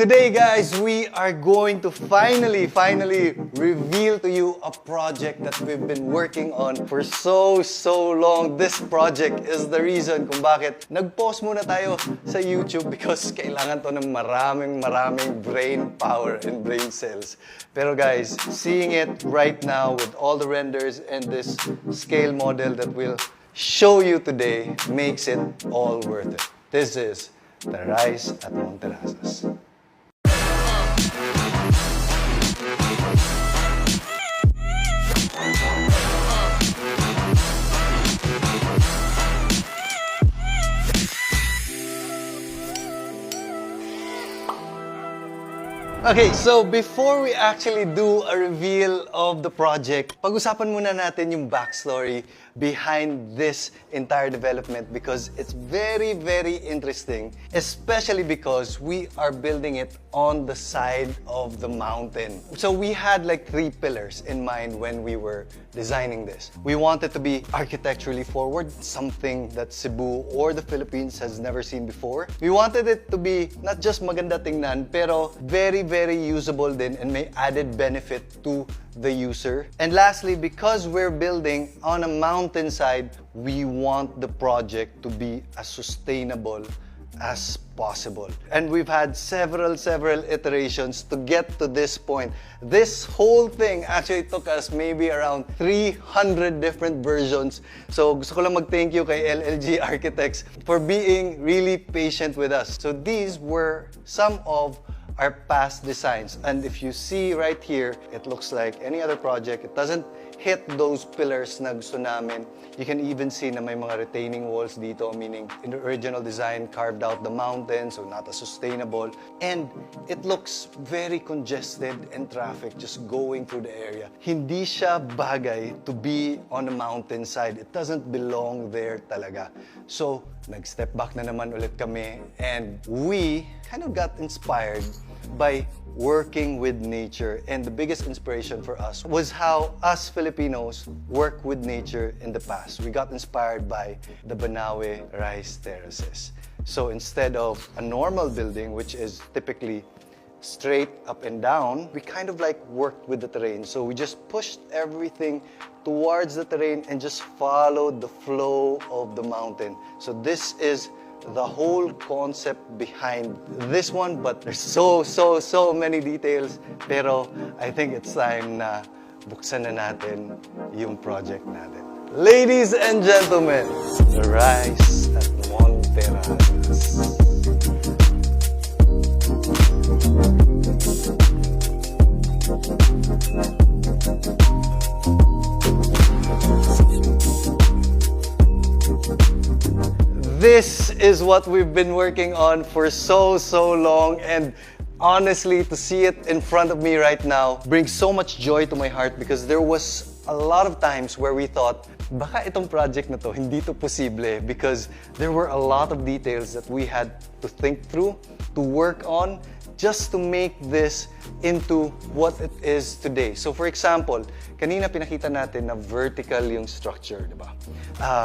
Today, guys, we are going to finally reveal to you a project that we've been working on for so long. This project is the reason kung bakit nag-pause muna tayo sa YouTube because kailangan to ng maraming brain power and brain cells. Pero guys, seeing it right now with all the renders and this scale model that we'll show you today makes it all worth it. This is the Rise at Monterazzas. Okay, so before we actually do a reveal of the project, pag-usapan muna natin yung backstory behind this entire development because it's very interesting, especially because we are building it on the side of the mountain. So we had like 3 pillars in mind when we were designing this. We wanted to be architecturally forward, something that Cebu or the Philippines has never seen before. We wanted it to be not just maganda tingnan, pero very usable din and may added benefit to the user. And lastly, because we're building on a mountainside, we want the project to be as sustainable as possible. And we've had several iterations to get to this point. This whole thing actually took us maybe around 300 different versions. So gusto ko lang mag-thank you kay LLG Architects for being really patient with us. So these were some of our past designs, and if you see right here, it looks like any other project. It doesn't hit those pillars na gusto namin. You can even see na may mga retaining walls dito, meaning in the original design, carved out the mountain, so not as sustainable. And it looks very congested and traffic just going through the area. Hindi siya bagay to be on the mountainside. It doesn't belong there talaga. So, nag-step back na naman ulit kami, and we kind of got inspired by working with nature. And the biggest inspiration for us was how us Filipinos work with nature in the past. We got inspired by the 𝑵𝒬 rice terraces. So instead of a normal building, which is typically straight up and down, we kind of like worked with the terrain. So we just pushed everything towards the terrain and just followed the flow of the mountain. So this is the whole concept behind this one, but there's so many details. Pero I think it's time na buksan na natin yung project natin. Ladies and gentlemen, the Rise at Monterazzas. This is what we've been working on for so long, and honestly, to see it in front of me right now brings so much joy to my heart because there was a lot of times where we thought, baka itong project na to, hindi to posible because there were a lot of details that we had to think through, to work on, just to make this into what it is today. So for example, kanina pinakita natin na vertical yung structure, di ba?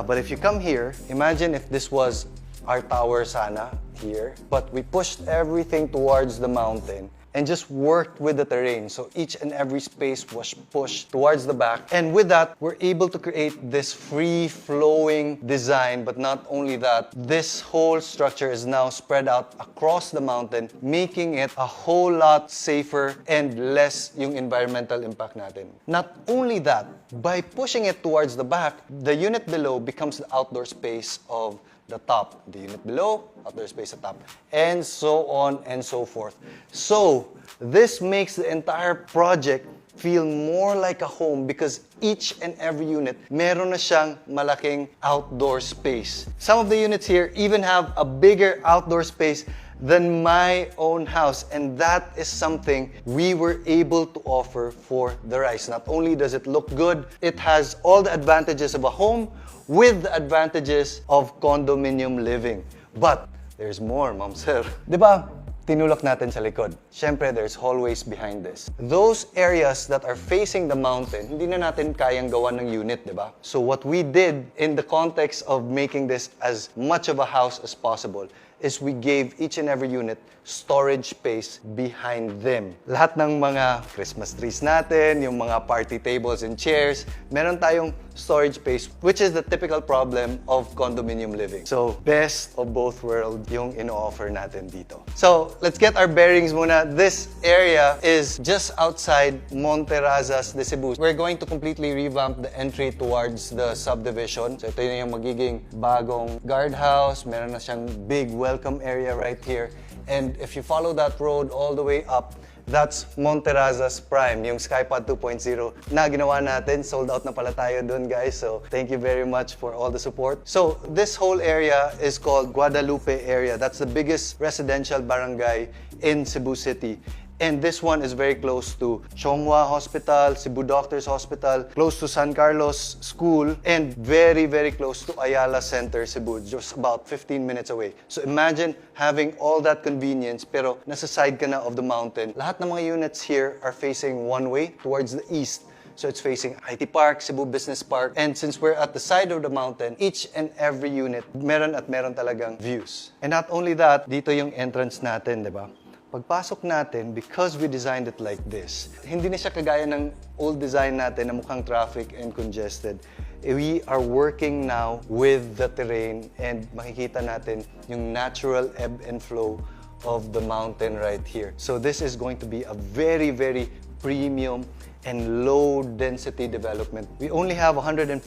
But if you come here, imagine if this was our tower sana here, but we pushed everything towards the mountain and just worked with the terrain. So each and every space was pushed towards the back. And with that, we're able to create this free-flowing design. But not only that, this whole structure is now spread out across the mountain, making it a whole lot safer and less yung environmental impact natin. Not only that, by pushing it towards the back, the unit below becomes the outdoor space of the top, the unit below, outdoor space at top, and so on and so forth. So, this makes the entire project feel more like a home because each and every unit, meron na siyang malaking outdoor space. Some of the units here even have a bigger outdoor space than my own house, and that is something we were able to offer for the Rise. Not only does it look good, it has all the advantages of a home with the advantages of condominium living. But there's more, Ma'am Sir. Diba? Tinulak natin sa likod. Siyempre, there's hallways behind this. Those areas that are facing the mountain, hindi na natin kayang gawan ng unit, di ba? So what we did in the context of making this as much of a house as possible is we gave each and every unit storage space behind them. Lahat ng mga Christmas trees natin, yung mga party tables and chairs, meron tayong storage space, which is the typical problem of condominium living. So, best of both worlds yung ino-offer natin dito. So, let's get our bearings muna. This area is just outside Monterazzas Cebu. We're going to completely revamp the entry towards the subdivision. So, ito yung magiging bagong guardhouse. Meron na siyang big welcome area right here. And if you follow that road all the way up, that's Monterazzas Prime, yung Skypod 2.0 na ginawa natin. Sold out na pala tayo dun, guys. So, thank you very much for all the support. So, this whole area is called Guadalupe area. That's the biggest residential barangay in Cebu City. And this one is very close to Chonghua Hospital, Cebu Doctors Hospital, close to San Carlos School, and very, very close to Ayala Center, Cebu, just about 15 minutes away. So imagine having all that convenience, pero nasa side ka na of the mountain. Lahat ng mga units here are facing one way towards the east. So it's facing IT Park, Cebu Business Park. And since we're at the side of the mountain, each and every unit, meron talagang views. And not only that, dito yung entrance natin, di ba? Pagpasok natin, because we designed it like this, hindi na siya kagaya ng old design natin na mukhang traffic and congested. We are working now with the terrain and makikita natin yung natural ebb and flow of the mountain right here. So this is going to be a very, very premium and low density development. We only have 146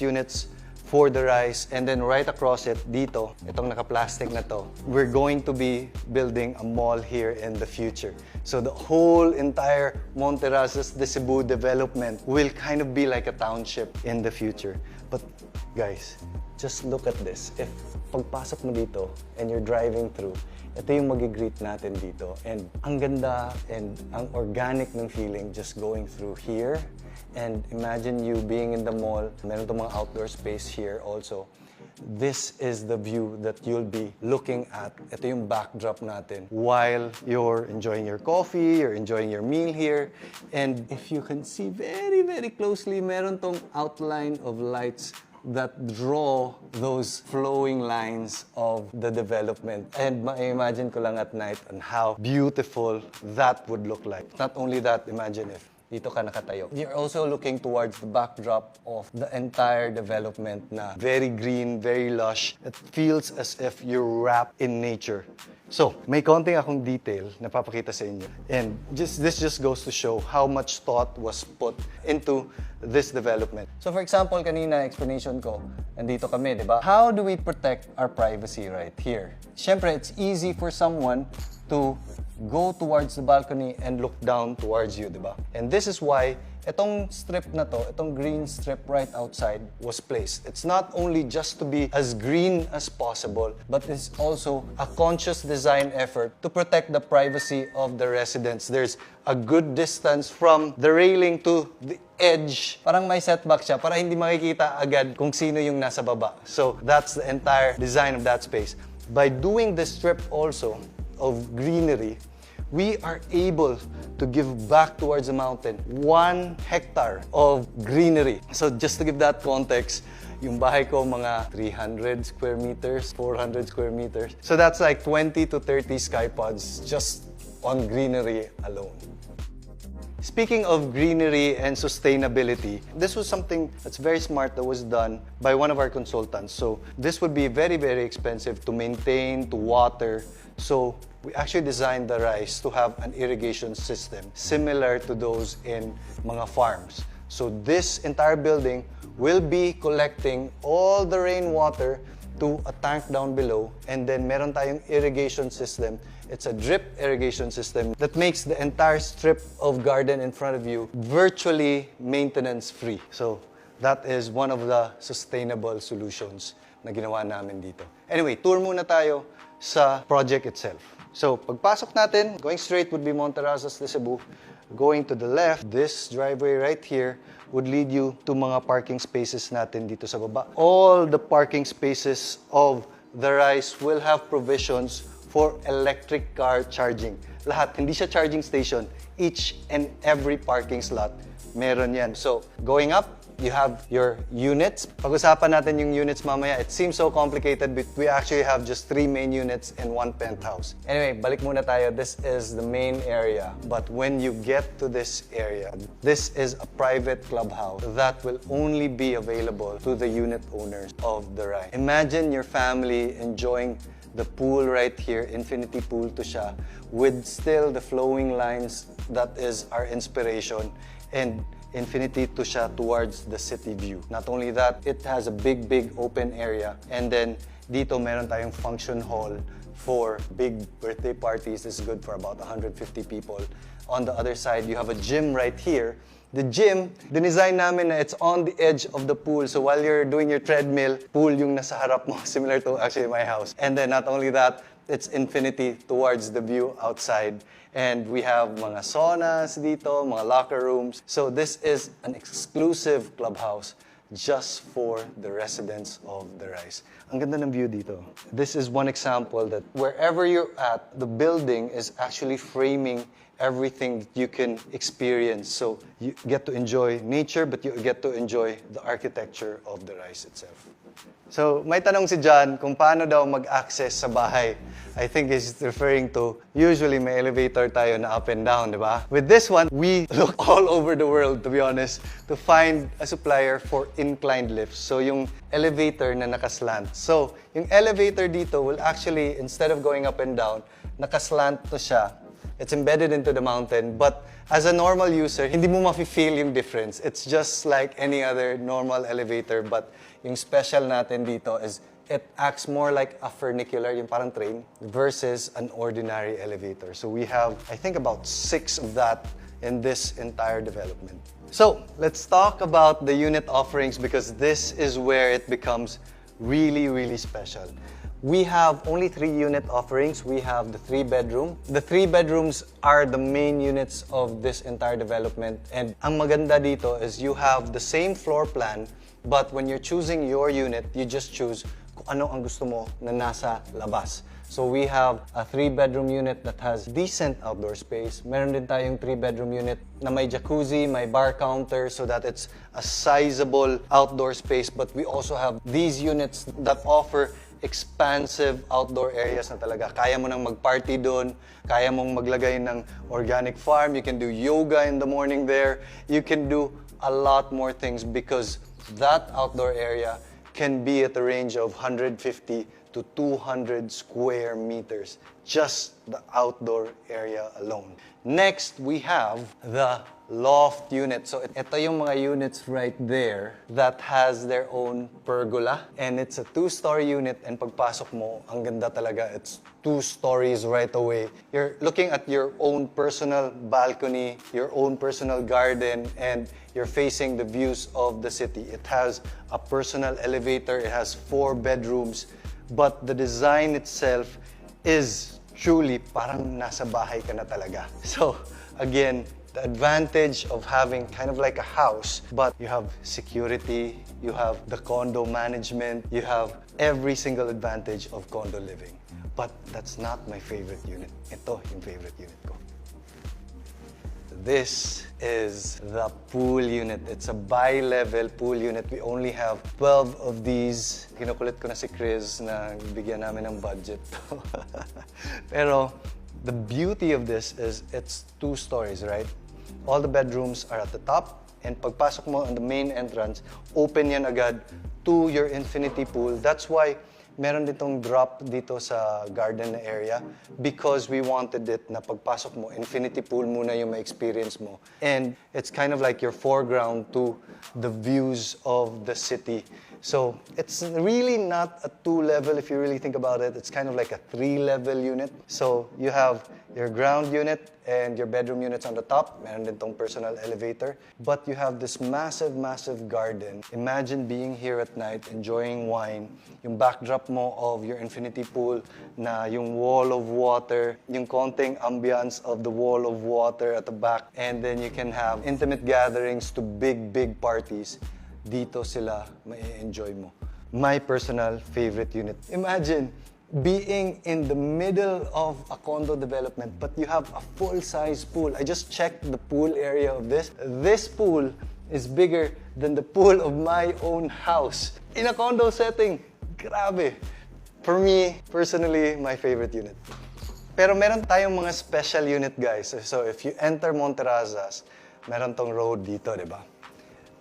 units for the Rise, and then right across it, dito, itong naka-plastic na to, we're going to be building a mall here in the future. So the whole entire Monterazzas Cebu development will kind of be like a township in the future. But guys, just look at this. If pagpasok mo dito and you're driving through, ito yung magigreet natin dito. And ang ganda and ang organic ng feeling just going through here. And imagine you being in the mall. Meron itong mga outdoor space here also. This is the view that you'll be looking at. Ito yung backdrop natin while you're enjoying your coffee, you're enjoying your meal here. And if you can see very, very closely, meron tong outline of lights that draw those flowing lines of the development. And ma-imagine ko lang at night on how beautiful that would look like. Not only that, imagine if dito ka nakatayo. You're also looking towards the backdrop of the entire development na very green, very lush. It feels as if you're wrapped in nature. So, may konting akong detail na papakita sa inyo. And this just goes to show how much thought was put into this development. So, for example, kanina explanation ko, nandito kami, di ba? How do we protect our privacy right here? Siyempre, it's easy for someone to go towards the balcony and look down towards you, di ba? And this is why itong strip na to, itong green strip right outside was placed. It's not only just to be as green as possible, but it's also a conscious design effort to protect the privacy of the residents. There's a good distance from the railing to the edge. Parang may setback siya para hindi makikita agad kung sino yung nasa baba. So that's the entire design of that space. By doing this strip also of greenery, we are able to give back towards the mountain 1 hectare of greenery. So just to give that context, yung bahay ko mga 300 square meters, 400 square meters. So that's like 20 to 30 skypods just on greenery alone. Speaking of greenery and sustainability, this was something that's very smart that was done by one of our consultants. So this would be very, very expensive to maintain, to water. So we actually designed the Rise to have an irrigation system similar to those in mga farms. So this entire building will be collecting all the rainwater to a tank down below, and then meron tayong irrigation system. It's a drip irrigation system that makes the entire strip of garden in front of you virtually maintenance-free. So that is one of the sustainable solutions na ginawa namin dito. Anyway, tour muna tayo sa project itself. So, pagpasok natin, going straight would be Monterazzas Cebu. Going to the left, this driveway right here would lead you to mga parking spaces natin dito sa baba. All the parking spaces of the Rise will have provisions for electric car charging. Lahat, hindi siya charging station. Each and every parking slot, meron yan. So, going up, you have your units. Pag-usapan natin yung units mamaya. It seems so complicated, but we actually have just 3 main units in one penthouse. Anyway, balik muna tayo. This is the main area. But when you get to this area, this is a private clubhouse that will only be available to the unit owners of the Rise. Imagine your family enjoying the pool right here, infinity pool to siya, with still the flowing lines that is our inspiration, and infinity to siya towards the city view. Not only that, it has a big open area, and then dito meron tayong function hall for big birthday parties. This is good for about 150 people. On the other side, you have a gym right here. The gym, dinesign namin na it's on the edge of the pool. So while you're doing your treadmill, pool yung nasa harap mo, similar to actually my house. And then not only that, it's infinity towards the view outside. And we have mga saunas dito, mga locker rooms. So this is an exclusive clubhouse just for the residents of the Rise. Ang ganda ng view dito. This is one example that wherever you're at, the building is actually framing everything that you can experience. So you get to enjoy nature, but you get to enjoy the architecture of the Rise itself. So may tanong si John kung paano daw mag-access sa bahay. I think he's referring to, usually may elevator tayo na up and down, di ba? With this one, we look all over the world, to be honest, to find a supplier for inclined lifts. So yung elevator na nakaslant. So yung elevator dito will actually, instead of going up and down, nakaslant to siya. It's embedded into the mountain, but as a normal user, hindi mo mafe-feel yung difference. It's just like any other normal elevator, but yung special natin dito is it acts more like a funicular, yung parang train, versus an ordinary elevator. So we have, I think, about 6 of that in this entire development. So let's talk about the unit offerings, because this is where it becomes really special. We have only 3 unit offerings. We have the 3-bedroom. The 3 bedrooms are the main units of this entire development. And ang maganda dito is you have the same floor plan, but when you're choosing your unit, you just choose kung ano ang gusto mo na nasa labas. So we have a 3-bedroom unit that has decent outdoor space. Meron din tayong 3-bedroom unit na may jacuzzi, may bar counter, so that it's a sizable outdoor space. But we also have these units that offer expansive outdoor areas na talaga. Kaya mo nang mag-party doon, kaya mong maglagay ng organic farm, you can do yoga in the morning there, you can do a lot more things because that outdoor area can be at the range of 150 to 200 square meters, just the outdoor area alone. Next, we have the loft unit. So ito yung mga units right there that has their own pergola, and it's a 2-story unit, and pagpasok mo, ang ganda talaga. It's 2 stories right away. You're looking at your own personal balcony, your own personal garden, and you're facing the views of the city. It has a personal elevator, it has 4 bedrooms, but the design itself is truly parang nasa bahay ka na talaga. So again, the advantage of having kind of like a house, but you have security, you have the condo management, you have every single advantage of condo living. But that's not my favorite unit. Ito yung favorite unit ko. This is the pool unit. It's a bi-level pool unit. We only have 12 of these. Kinukulit ko na si Chris na bigyan namin ng budget. Pero the beauty of this is it's 2 stories, right? All the bedrooms are at the top, and pagpasok mo on the main entrance, open yan agad to your infinity pool. That's why meron ditong drop dito sa garden area, because we wanted it na pagpasok mo, infinity pool muna yung ma-experience mo. And it's kind of like your foreground to the views of the city. So it's really not a 2-level if you really think about it. It's kind of like a 3-level unit. So you have your ground unit and your bedroom units on the top. Meron din tong personal elevator. But you have this massive garden. Imagine being here at night, enjoying wine. Yung backdrop mo of your infinity pool na yung wall of water, yung konting ambience of the wall of water at the back. And then you can have intimate gatherings to big parties. Dito sila ma-enjoy mo. My personal favorite unit. Imagine being in the middle of a condo development, but you have a full-size pool. I just checked the pool area of this. This pool is bigger than the pool of my own house. In a condo setting, grabe. For me, personally, my favorite unit. Pero meron tayong mga special unit, guys. So if you enter Monterazzas, meron tong road dito, di ba?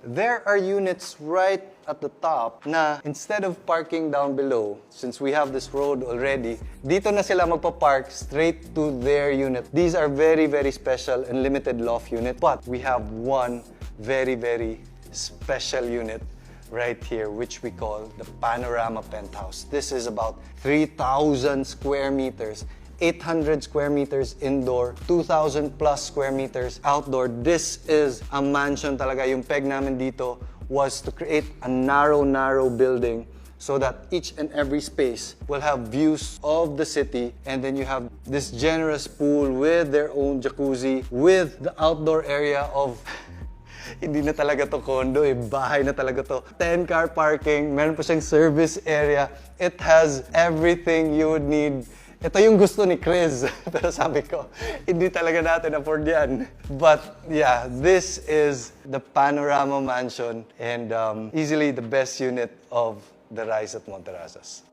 There are units right at the top na instead of parking down below, since we have this road already, dito na sila magpa-park straight to their unit. These are very, very special and limited loft unit. But we have one very, very special unit right here, which we call the Panorama Penthouse. This is about 3,000 square meters. 800 square meters indoor, 2,000 plus square meters outdoor. This is a mansion talaga. Yung peg namin dito was to create a narrow building so that each and every space will have views of the city, and then you have this generous pool with their own jacuzzi, with the outdoor area of hindi na talaga to condo, bahay na talaga to. 10-car parking, meron pa siyang service area. It has everything you would need. Ito yung gusto ni Chris, pero sabi ko, hindi talaga natin afford yan. But yeah, this is the Panorama Mansion and easily the best unit of the Rise of Monterazzas.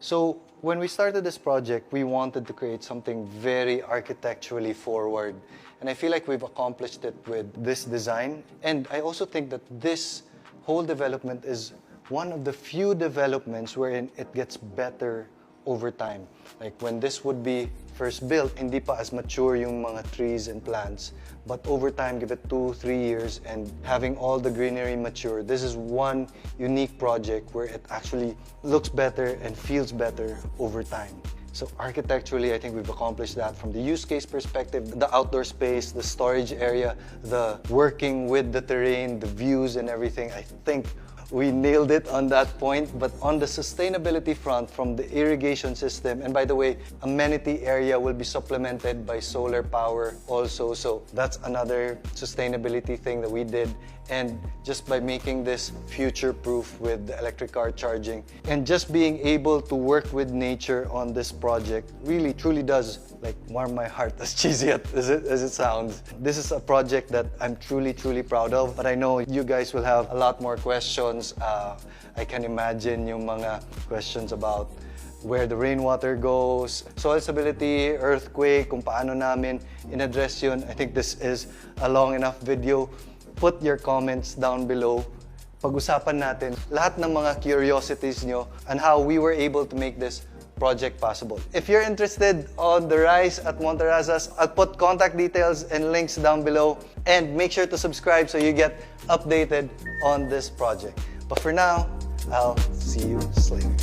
So when we started this project, we wanted to create something very architecturally forward. And I feel like we've accomplished it with this design. And I also think that this whole development is one of the few developments wherein it gets better over time. Like when this would be first built, hindi pa as mature yung mga trees and plants. But over time, give it 2-3 years and having all the greenery mature, this is one unique project where it actually looks better and feels better over time. So architecturally, I think we've accomplished that from the use case perspective, the outdoor space, the storage area, the working with the terrain, the views and everything. I think we nailed it on that point. But on the sustainability front, from the irrigation system, and by the way, amenity area will be supplemented by solar power also. So that's another sustainability thing that we did. And just by making this future-proof with the electric car charging and just being able to work with nature on this project really truly does like warm my heart, as cheesy as it sounds. This is a project that I'm truly proud of, but I know you guys will have a lot more questions. I can imagine yung mga questions about where the rainwater goes, soil stability, earthquake, kung paano namin in-address yun. I think this is a long enough video. Put your comments down below. Pag-usapan natin lahat ng mga curiosities nyo and how we were able to make this project possible. If you're interested on the Rise at Monterazzas, I'll put contact details and links down below. And make sure to subscribe so you get updated on this project. But for now, I'll see you later.